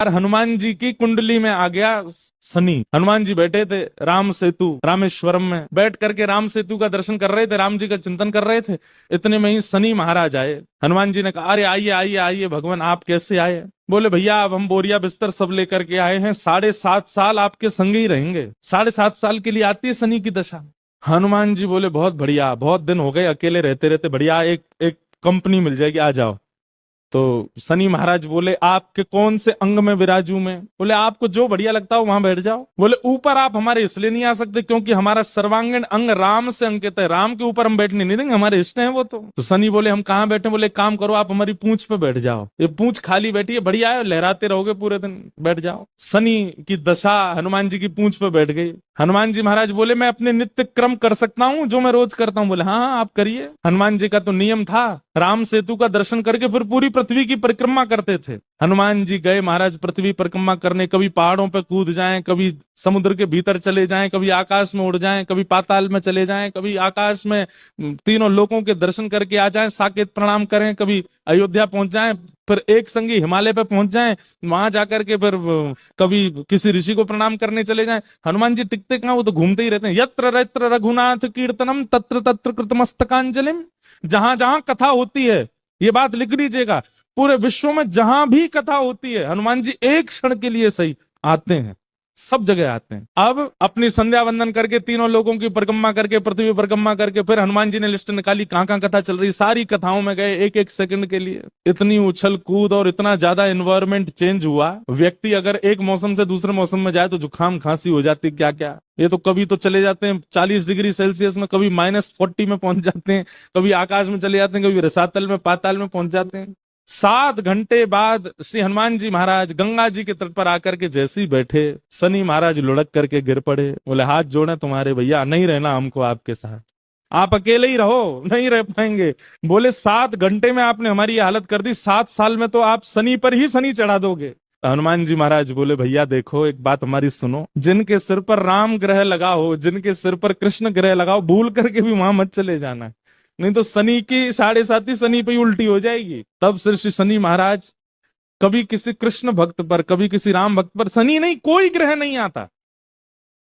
हनुमान जी की कुंडली में आ गया शनि। हनुमान जी बैठे थे राम सेतु रामेश्वरम में, बैठ करके राम सेतु का दर्शन कर रहे थे, राम जी का चिंतन कर रहे थे। इतने में ही शनि महाराज आए। हनुमान जी ने कहा, अरे आइए आइए आइए भगवान, आप कैसे आए? बोले भैया अब हम बोरिया बिस्तर सब लेकर के आए हैं, 7.5 साल आपके संग ही रहेंगे। 7.5 साल के लिए आती है शनि की दशा। हनुमान जी बोले बहुत बढ़िया, बहुत दिन हो गए अकेले रहते रहते, बढ़िया एक एक कंपनी मिल जाएगी, आ जाओ। तो शनि महाराज बोले, आपके कौन से अंग में विराजू मैं? बोले आपको जो बढ़िया लगता हो वहां बैठ जाओ। बोले ऊपर आप हमारे इसलिए नहीं आ सकते क्योंकि हमारा सर्वांगीण अंग राम से अंकित है, राम के ऊपर हम बैठने नहीं देंगे, हमारे इष्ट हैं वो। तो शनि बोले हम कहाँ बैठे? बोले एक काम करो, आप हमारी पूंछ पे बैठ जाओ, ये पूंछ खाली बैठी है, बढ़िया है, लहराते रहोगे पूरे दिन, बैठ जाओ। शनि की दशा हनुमान जी की पूंछ पे बैठ गई। हनुमान जी महाराज बोले मैं अपने नित्य क्रम कर सकता हूँ जो मैं रोज करता हूँ? बोले हाँ हाँ आप करिए। हनुमान जी का तो नियम था, राम सेतु का दर्शन करके फिर पूरी पृथ्वी की परिक्रमा करते थे। हनुमान जी गए महाराज पृथ्वी परिक्रमा करने, कभी पहाड़ों पर कूद जाएं, कभी समुद्र के भीतर चले जाएं, कभी आकाश में उड़ जाएं, कभी पाताल में चले जाएं, कभी आकाश में तीनों लोकों के दर्शन करके आ जाएं, साकेत प्रणाम करें, कभी अयोध्या पहुंच जाएं, फिर एक संगी हिमालय पे पहुंच जाएं, वहां जाकर के फिर कभी किसी ऋषि को प्रणाम करने चले जाएं। हनुमान जी टिकते कहाँ, वो तो घूमते ही रहते हैं। यत्र यत्र रघुनाथ कीर्तनम तत्र तत्र कृतमस्तकांजलिम। जहां जहां कथा होती है, ये बात लिख लीजिएगा, पूरे विश्व में जहां भी कथा होती है हनुमान जी एक क्षण के लिए सही आते हैं, सब जगह आते हैं। अब अपनी संध्या वंदन करके तीनों लोगों की परिक्रमा करके पृथ्वी परिक्रमा करके फिर हनुमान जी ने लिस्ट निकाली कहां कहां कथा चल रही, सारी कथाओं में गए एक एक सेकंड के लिए। इतनी उछल कूद और इतना ज्यादा एनवायरमेंट चेंज हुआ, व्यक्ति अगर एक मौसम से दूसरे मौसम में जाए तो जुकाम खांसी हो जाती, क्या क्या। ये तो कभी तो चले जाते हैं 40 डिग्री सेल्सियस में, कभी -40 में पहुंच जाते हैं, कभी आकाश में चले जाते हैं, कभी रसातल में पाताल में पहुंच जाते हैं। 7 घंटे बाद श्री हनुमान जी महाराज गंगा जी के तट पर आकर के जैसे ही बैठे, शनि महाराज लुढ़क करके गिर पड़े। बोले हाथ जोड़े तुम्हारे भैया, नहीं रहना हमको आपके साथ, आप अकेले ही रहो, नहीं रह पाएंगे। बोले 7 घंटे में आपने हमारी ये हालत कर दी, 7 साल में तो आप शनि पर ही शनि चढ़ा दोगे। हनुमान जी महाराज बोले भैया देखो एक बात हमारी सुनो, जिनके सिर पर राम ग्रह लगा हो, जिनके सिर पर कृष्ण ग्रह लगा हो, भूल करके भी वहां मत चले जाना, नहीं तो शनि की 7.5 शनि पे ही उल्टी हो जाएगी। तब श्री श्री शनि महाराज, कभी किसी कृष्ण भक्त पर, कभी किसी राम भक्त पर शनि नहीं, कोई ग्रह नहीं आता,